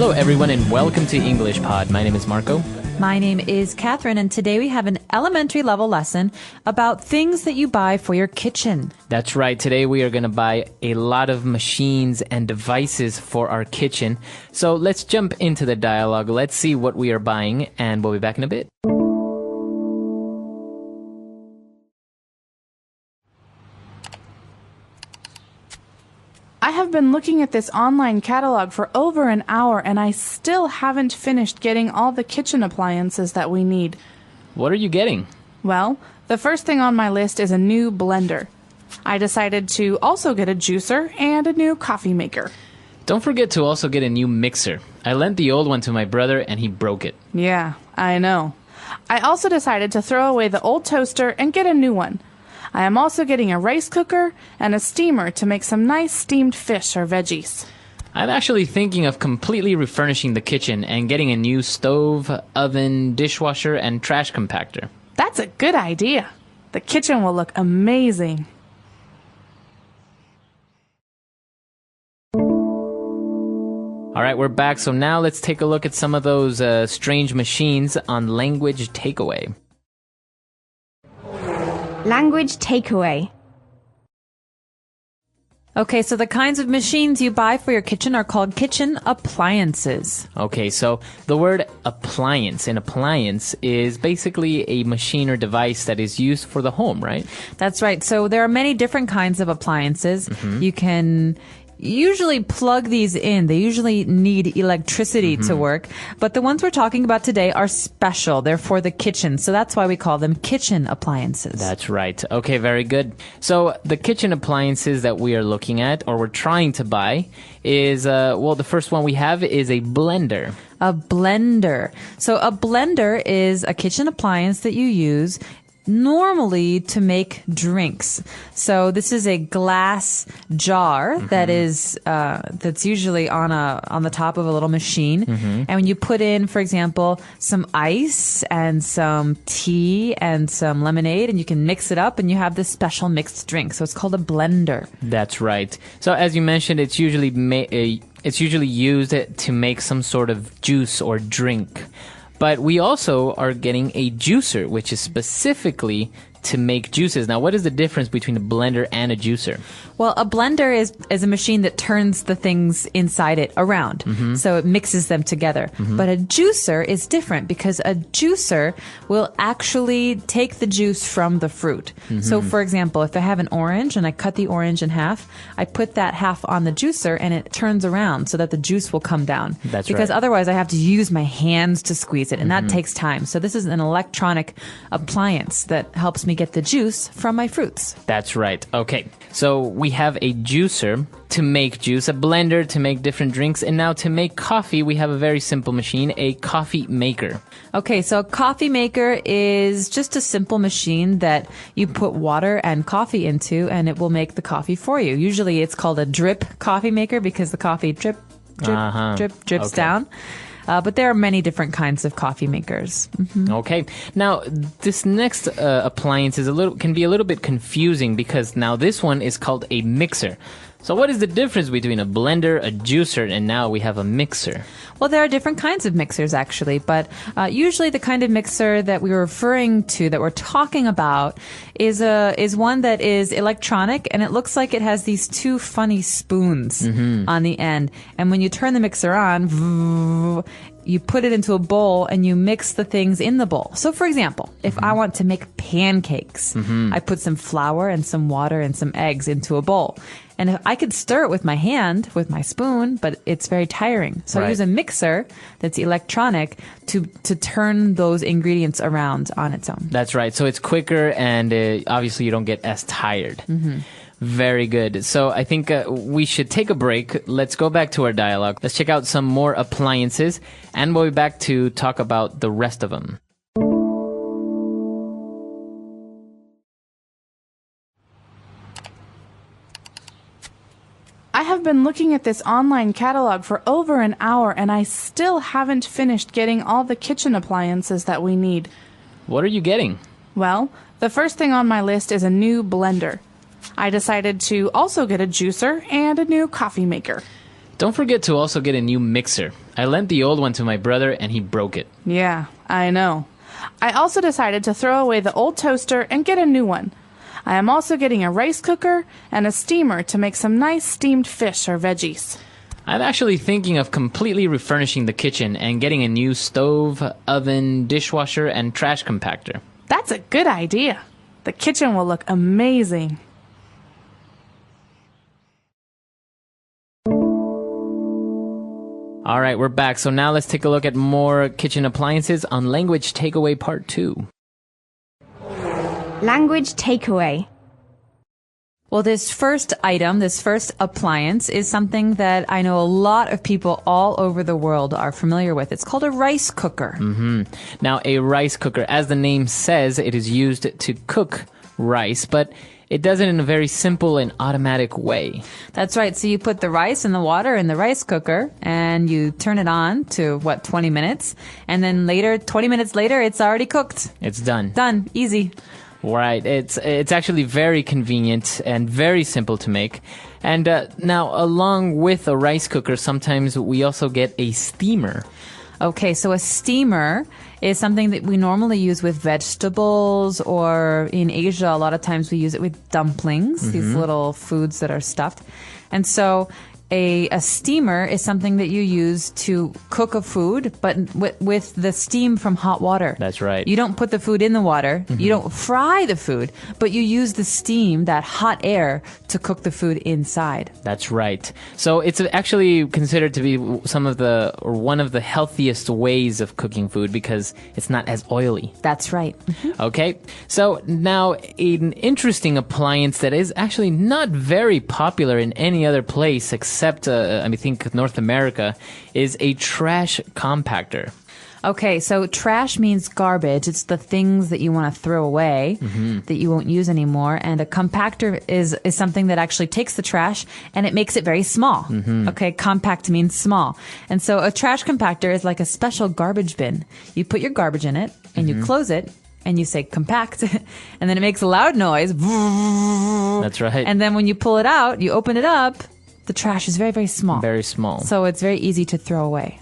Hello, everyone, and welcome to English Pod. My name is Marco. My name is Catherine, and today we have an elementary level lesson about things that you buy for your kitchen. That's right. Today we are going to buy a lot of machines and devices for our kitchen. So let's jump into the dialogue. Let's see what we are buying, and we'll be back in a bit. I have been looking at this online catalog for over an hour, and I still haven't finished getting all the kitchen appliances that we need. What are you getting? Well, the first thing on my list is a new blender. I decided to also get a juicer and a new coffee maker. Don't forget to also get a new mixer. I lent the old one to my brother, and he broke it. Yeah, I know. I also decided to throw away the old toaster and get a new one. I am also getting a rice cooker and a steamer to make some nice steamed fish or veggies. I'm actually thinking of completely refurnishing the kitchen and getting a new stove, oven, dishwasher, and trash compactor. That's a good idea. The kitchen will look amazing. All right, we're back. So now let's take a look at some of those strange machines on Language Takeaway. Language takeaway. Okay, so the kinds of machines you buy for your kitchen are called kitchen appliances. Okay, so the word appliance, an appliance is basically a machine or device that is used for the home, right? That's right. So there are many different kinds of appliances. You can usually plug these in. They usually need electricity to work. But the ones we're talking about today are special. They're for the kitchen. So that's why we call them kitchen appliances. That's right. Okay, very good. So the kitchen appliances that we are looking at, or we're trying to buy, is, the first one we have is a blender. A blender. So a blender is a kitchen appliance that you use normally to make drinks. So this is a glass jar that is that's usually on the top of a little machine. And when you put in, for example, some ice and some tea and some lemonade, and you can mix it up, and you have this special mixed drink. So it's called a blender. That's right. So as you mentioned, it's usually used to make some sort of juice or drink. But we also are getting a juicer, which is specifically to make juices. Now, what is the difference between a blender and a juicer? Well, a blender is a machine that turns the things inside it around. So it mixes them together. But a juicer is different because a juicer will actually take the juice from the fruit. So, for example, if I have an orange and I cut the orange in half, I put that half on the juicer and it turns around so that the juice will come down. That's because right. Otherwise I have to use my hands to squeeze it, and that takes time. So this is an electronic appliance that helps me get the juice from my fruits. That's right. Okay. So we have a juicer to make juice, a blender to make different drinks, and now to make coffee, we have a very simple machine, a coffee maker. Okay, so a coffee maker is just a simple machine that you put water and coffee into, and it will make the coffee for you. Usually it's called a drip coffee maker because the coffee drips Okay. down. But there are many different kinds of coffee makers. Okay. Now, this next appliance can be a little bit confusing because now this one is called a mixer. So what is the difference between a blender, a juicer, and now we have a mixer? Well, there are different kinds of mixers, actually, but usually the kind of mixer that we were referring to, that we're talking about, is one that is electronic, and it looks like it has these two funny spoons on the end. And when you turn the mixer on, you put it into a bowl and you mix the things in the bowl. So, for example, if I want to make pancakes, I put some flour and some water and some eggs into a bowl. And I could stir it with my hand, with my spoon, but it's very tiring. So I use a mixer that's electronic to turn those ingredients around on its own. That's right. So it's quicker, and obviously you don't get as tired. Very good. So I think we should take a break. Let's go back to our dialogue. Let's check out some more appliances, and we'll be back to talk about the rest of them. I have been looking at this online catalog for over an hour, and I still haven't finished getting all the kitchen appliances that we need. What are you getting? Well, the first thing on my list is a new blender. I decided to also get a juicer and a new coffee maker. Don't forget to also get a new mixer. I lent the old one to my brother and he broke it. Yeah, I know. I also decided to throw away the old toaster and get a new one. I am also getting a rice cooker and a steamer to make some nice steamed fish or veggies. I'm actually thinking of completely refurnishing the kitchen and getting a new stove, oven, dishwasher, and trash compactor. That's a good idea. The kitchen will look amazing. All right, we're back. So now let's take a look at more kitchen appliances on Language Takeaway Part 2. Language takeaway. Well, this first item, this first appliance is something that I know a lot of people all over the world are familiar with. It's called a rice cooker. Now, a rice cooker, as the name says, it is used to cook rice, but it does it in a very simple and automatic way. That's right. So you put the rice and the water in the rice cooker and you turn it on to 20 minutes. And then later, 20 minutes later, it's already cooked. It's done. Done. Easy. Right. It's actually very convenient and very simple to make. And now, along with a rice cooker, sometimes we also get a steamer. Okay, so a steamer is something that we normally use with vegetables, or in Asia, a lot of times we use it with dumplings, these little foods that are stuffed. And so a steamer is something that you use to cook a food, but with the steam from hot water. That's right. You don't put the food in the water. You don't fry the food, but you use the steam, that hot air, to cook the food inside. That's right. So it's actually considered to be one of the healthiest ways of cooking food because it's not as oily. That's right. Okay. So now an interesting appliance that is actually not very popular in any other place except I think North America is a trash compactor. Okay, so trash means garbage. It's the things that you want to throw away, that you won't use anymore. And a compactor is something that actually takes the trash and it makes it very small. Okay, compact means small. And so a trash compactor is like a special garbage bin. You put your garbage in it and you close it and you say compact, and then it makes a loud noise. That's right. And then when you pull it out, you open it up, the trash is very, very small. Very small. So it's very easy to throw away.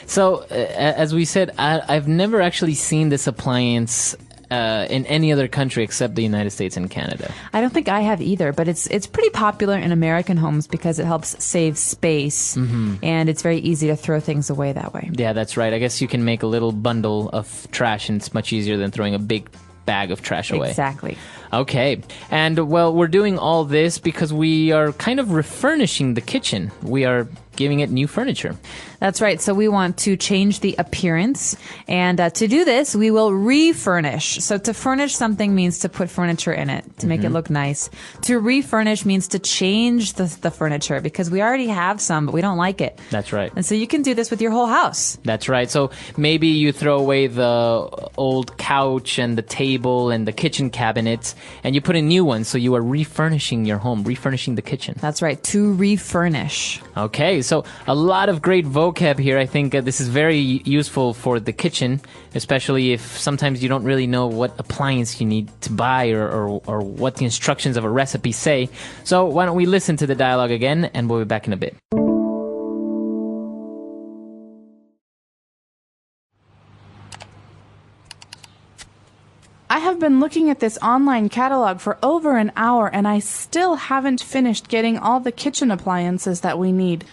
So, as we said, I've never actually seen this appliance in any other country except the United States and Canada. I don't think I have either, but it's pretty popular in American homes because it helps save space, and it's very easy to throw things away that way. Yeah, that's right. I guess you can make a little bundle of trash, and it's much easier than throwing a big bag of trash away. Exactly. Okay. And, well, we're doing all this because we are kind of refurnishing the kitchen. We are giving it new furniture. That's right. So we want to change the appearance. And to do this, we will refurnish. So to furnish something means to put furniture in it, to make it look nice. To refurnish means to change the furniture because we already have some, but we don't like it. That's right. And so you can do this with your whole house. That's right. So maybe you throw away the old couch and the table and the kitchen cabinets and you put in new ones. So you are refurnishing your home, refurnishing the kitchen. That's right. To refurnish. Okay. So a lot of great vocab here. I think this is very useful for the kitchen, especially if sometimes you don't really know what appliance you need to buy or what the instructions of a recipe say. So why don't we listen to the dialogue again, and we'll be back in a bit. I have been looking at this online catalog for over an hour and I still haven't finished getting all the kitchen appliances that we need.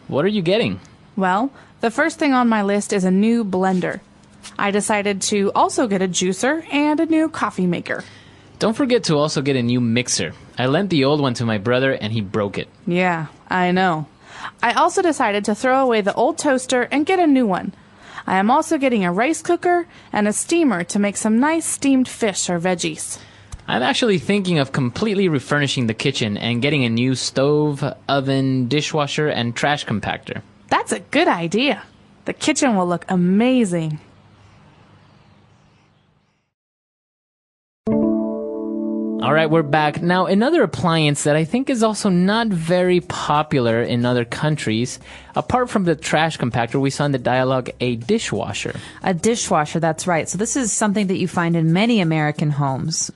What are you getting? Well, the first thing on my list is a new blender. I decided to also get a juicer and a new coffee maker. Don't forget to also get a new mixer. I lent the old one to my brother and he broke it. Yeah, I know. I also decided to throw away the old toaster and get a new one. I am also getting a rice cooker and a steamer to make some nice steamed fish or veggies. I'm actually thinking of completely refurnishing the kitchen and getting a new stove, oven, dishwasher, and trash compactor. That's a good idea. The kitchen will look amazing. All right, we're back. Now, another appliance that I think is also not very popular in other countries apart from the trash compactor, we saw in the dialogue a dishwasher. A dishwasher, that's right. So this is something that you find in many American homes.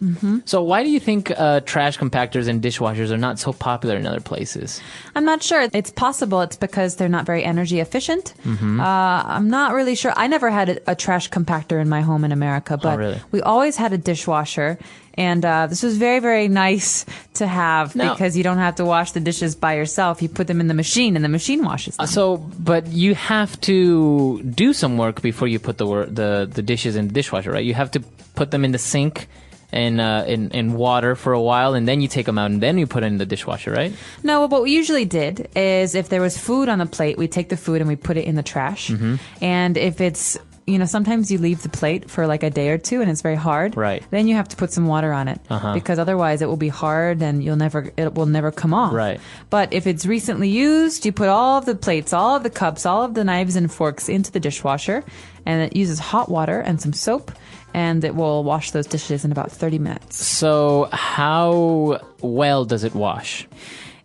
So why do you think trash compactors and dishwashers are not so popular in other places? I'm not sure. It's possible it's because they're not very energy efficient. I'm not really sure. I never had a trash compactor in my home in America, but really? we always had a dishwasher. And this was very, very nice to have Now- because you don't have to wash the dishes by yourself. You put them in the machine and the machine washes them. But you have to do some work before you put the dishes in the dishwasher, right? You have to put them in the sink and in water for a while, and then you take them out, and then you put it in the dishwasher, right? No, what we usually did is if there was food on the plate, we take the food and we put it in the trash. And if it's, sometimes you leave the plate for like a day or two and it's very hard. Right. Then you have to put some water on it because otherwise it will be hard and it will never come off. Right. But if it's recently used, you put all of the plates, all of the cups, all of the knives and forks into the dishwasher, and it uses hot water and some soap, and it will wash those dishes in about 30 minutes. So how well does it wash?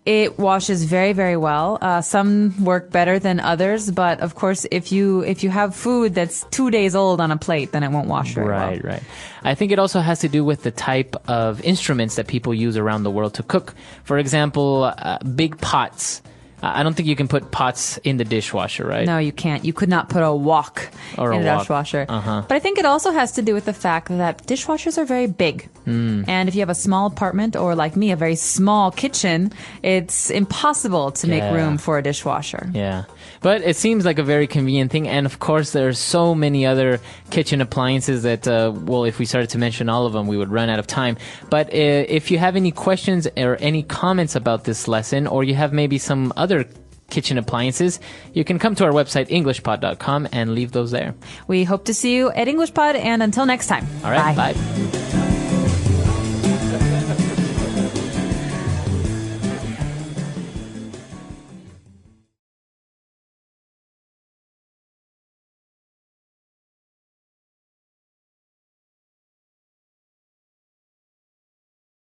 It washes very, very well. Some work better than others, but of course, if you have food that's 2 days old on a plate, then it won't wash very well. Right. I think it also has to do with the type of instruments that people use around the world to cook. For example, big pots. I don't think you can put pots in the dishwasher, right? No, you can't. You could not put a wok Or in a a wok. dishwasher. But I think it also has to do with the fact that dishwashers are very big. And if you have a small apartment or, like me, a very small kitchen, it's impossible to make Yeah. room for a dishwasher. Yeah. But it seems like a very convenient thing. And of course, there are so many other kitchen appliances that, if we started to mention all of them, we would run out of time. But if you have any questions or any comments about this lesson, or you have maybe some other kitchen appliances, you can come to our website, englishpod.com, and leave those there. We hope to see you at EnglishPod, and until next time. All right. Bye.